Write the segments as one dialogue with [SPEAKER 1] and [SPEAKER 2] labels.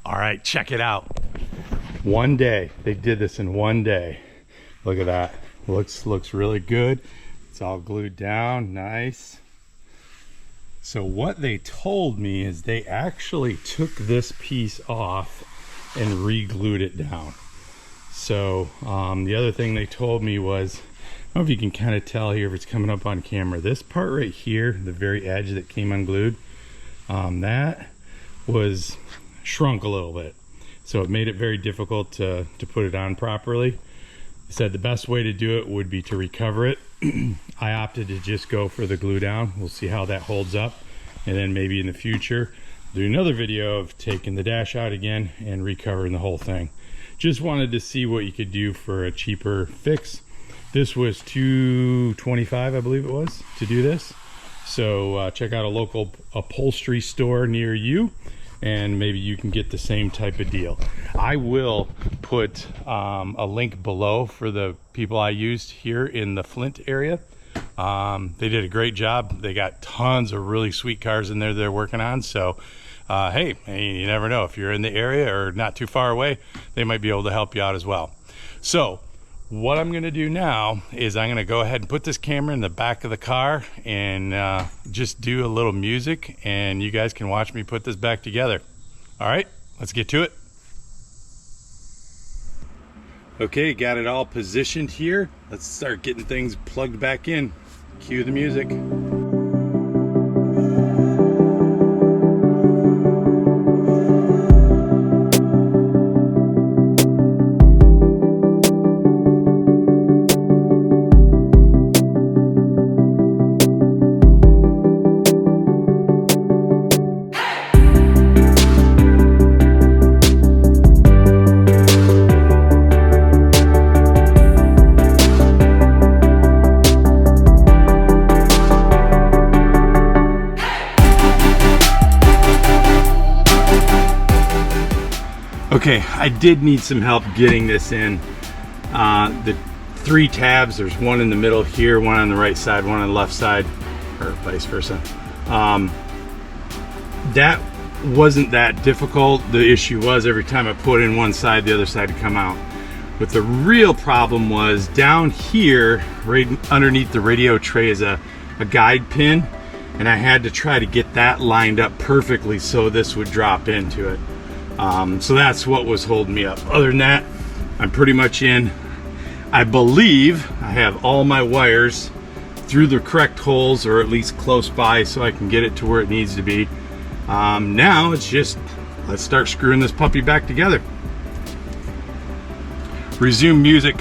[SPEAKER 1] All right, check it out. One day, they did this in one day. Look at that. Looks really good. It's all glued down, nice. So what they told me is they actually took this piece off and re-glued it down. So the other thing they told me was, I don't know if you can kind of tell here if it's coming up on camera, this part right here, the very edge that came unglued, that was shrunk a little bit. So it made it very difficult to put it on properly. They said the best way to do it would be to recover it. I opted to just go for the glue down. We'll see how that holds up. And then maybe in the future, do another video of taking the dash out again and recovering the whole thing. Just wanted to see what you could do for a cheaper fix. This was $225, I believe it was, to do this. So check out a local upholstery store near you, and maybe you can get the same type of deal. I will put a link below for the people I used here in the Flint area. They did a great job. They got tons of really sweet cars in there they're working on. So hey, you never know, if you're in the area or not too far away, they might be able to help you out as well. So what I'm going to do now is I'm going to go ahead and put this camera in the back of the car and just do a little music, and you guys can watch me put this back together. All right, let's get to it. Okay, got it all positioned here. Let's start getting things plugged back in. Cue the music. Okay, I did need some help getting this in. The 3 tabs, there's one in the middle here, one on the right side, one on the left side, or vice versa. That wasn't that difficult. The issue was every time I put in one side, the other side would come out. But the real problem was down here, right underneath the radio tray is a guide pin, and I had to try to get that lined up perfectly so this would drop into it. So that's what was holding me up. Other than that, I'm pretty much in. I believe I have all my wires through the correct holes, or at least close by, so I can get it to where it needs to be. Now it's just, let's start screwing this puppy back together. Resume music.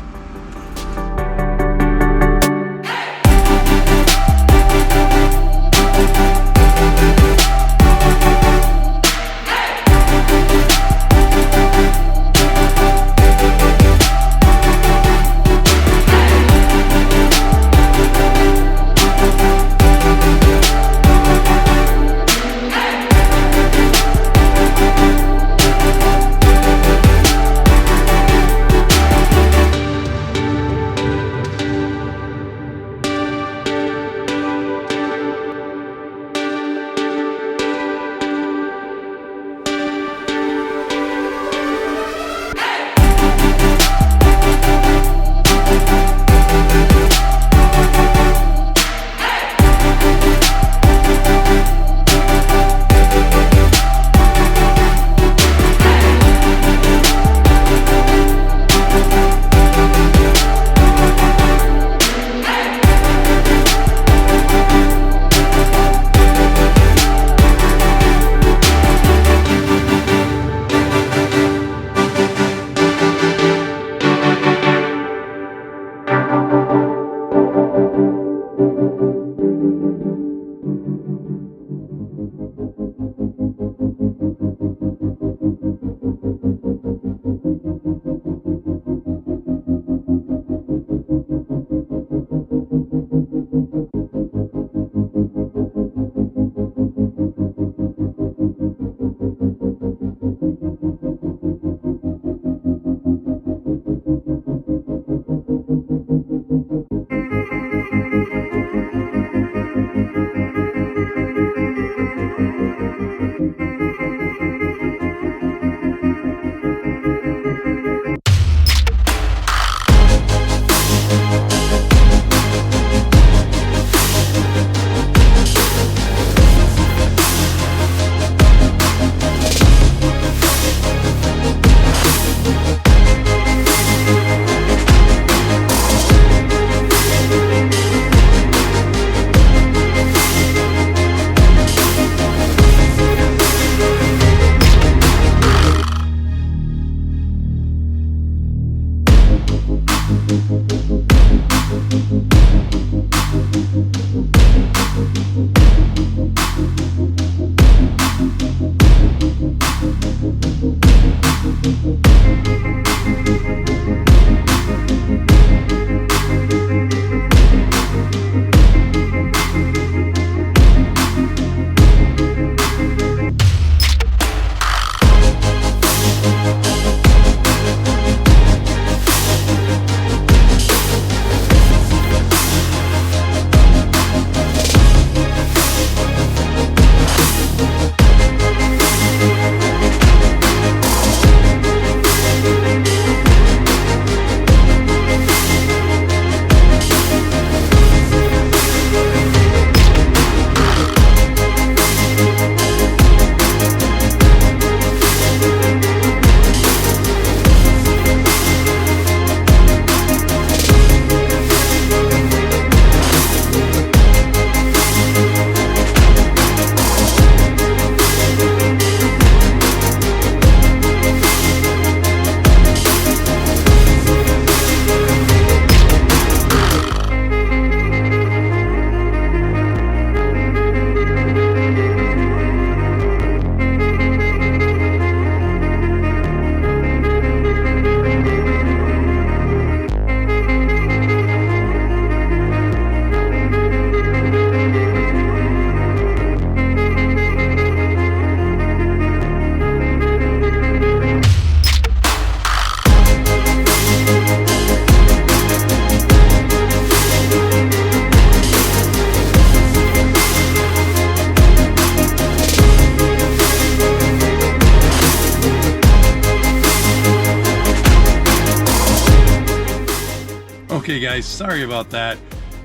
[SPEAKER 1] Okay guys, sorry about that.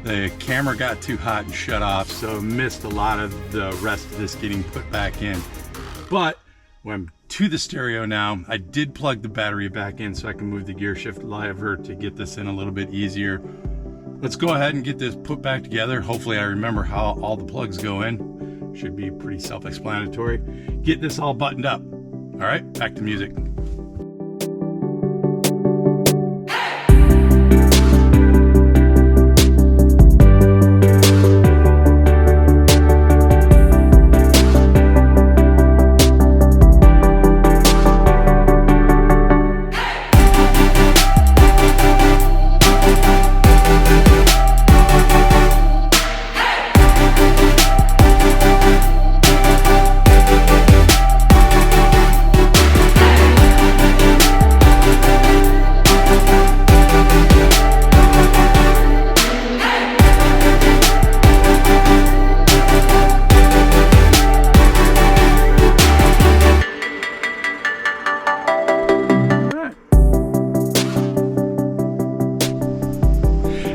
[SPEAKER 1] The camera got too hot and shut off, so missed a lot of the rest of this getting put back in. But when I'm to the stereo now, I did plug the battery back in so I can move the gear shift lever to get this in a little bit easier. Let's go ahead and get this put back together. Hopefully I remember how all the plugs go in. Should be pretty self-explanatory. Get this all buttoned up. All right, back to music.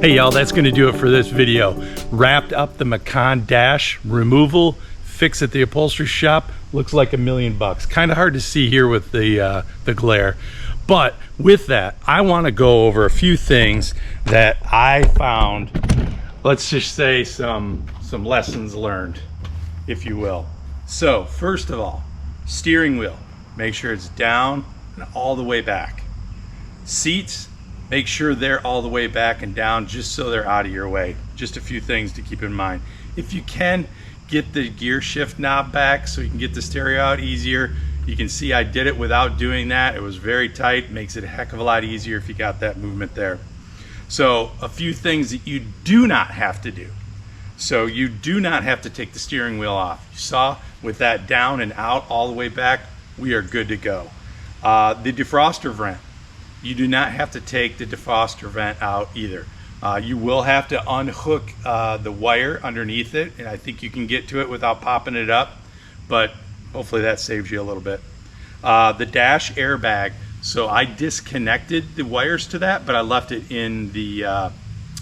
[SPEAKER 1] Hey y'all, that's going to do it for this video. Wrapped up the Macan dash removal, fix at the upholstery shop. Looks like $1 million bucks. Kind of hard to see here with the glare. But with that, I want to go over a few things that I found, let's just say some lessons learned, if you will. So first of all, steering wheel, make sure it's down and all the way back. Seats, make sure they're all the way back and down just so they're out of your way. Just a few things to keep in mind. If you can, get the gear shift knob back so you can get the stereo out easier. You can see I did it without doing that. It was very tight, makes it a heck of a lot easier if you got that movement there. So a few things that you do not have to do. So you do not have to take the steering wheel off. You saw with that down and out all the way back, we are good to go. The defroster vent. You do not have to take the defroster vent out either. You will have to unhook the wire underneath it, and I think you can get to it without popping it up, but hopefully that saves you a little bit. The dash airbag, so I disconnected the wires to that, but I left it in the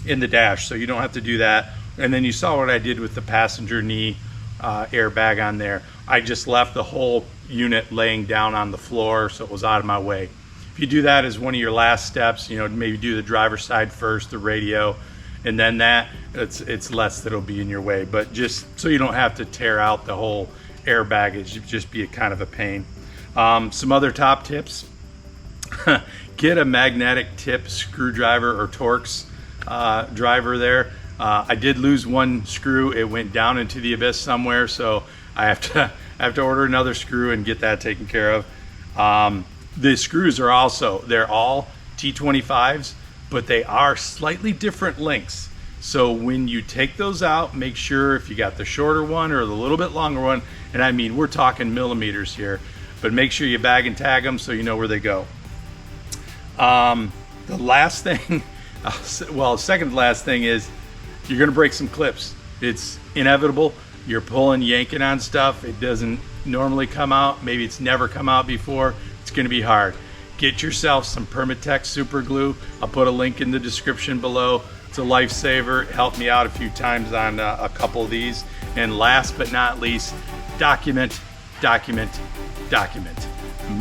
[SPEAKER 1] dash, so you don't have to do that. And then you saw what I did with the passenger knee airbag on there. I just left the whole unit laying down on the floor so it was out of my way. If you do that as one of your last steps, you know, maybe do the driver's side first, the radio, and then that, it's less that'll be in your way. But just so you don't have to tear out the whole airbag, it'd just be a kind of a pain. Some other top tips: get a magnetic tip screwdriver or Torx driver there. I did lose one screw; it went down into the abyss somewhere, so I have to order another screw and get that taken care of. The screws are also, they're all T25s, but they are slightly different lengths. So when you take those out, make sure if you got the shorter one or the little bit longer one, and I mean, we're talking millimeters here, but make sure you bag and tag them so you know where they go. The last thing, well, second to last thing is you're gonna break some clips. It's inevitable. You're pulling, yanking on stuff. It doesn't normally come out. Maybe it's never come out before. It's going to be hard. Get yourself some Permatex super glue. I'll put a link in the description below. It's a lifesaver. It helped me out a few times on a couple of these. And last but not least, document, document, document.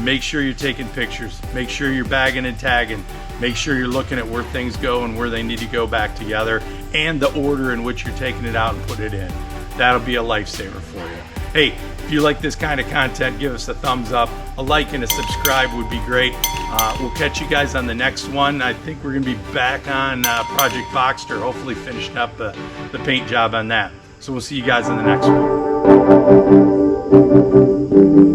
[SPEAKER 1] Make sure you're taking pictures. Make sure you're bagging and tagging. Make sure you're looking at where things go and where they need to go back together, and the order in which you're taking it out and put it in. That'll be a lifesaver for you. Hey, if you like this kind of content, give us a thumbs up. A like and a subscribe would be great. We'll catch you guys on the next one. I think we're going to be back on Project Boxster, hopefully finishing up the paint job on that. So we'll see you guys in the next one.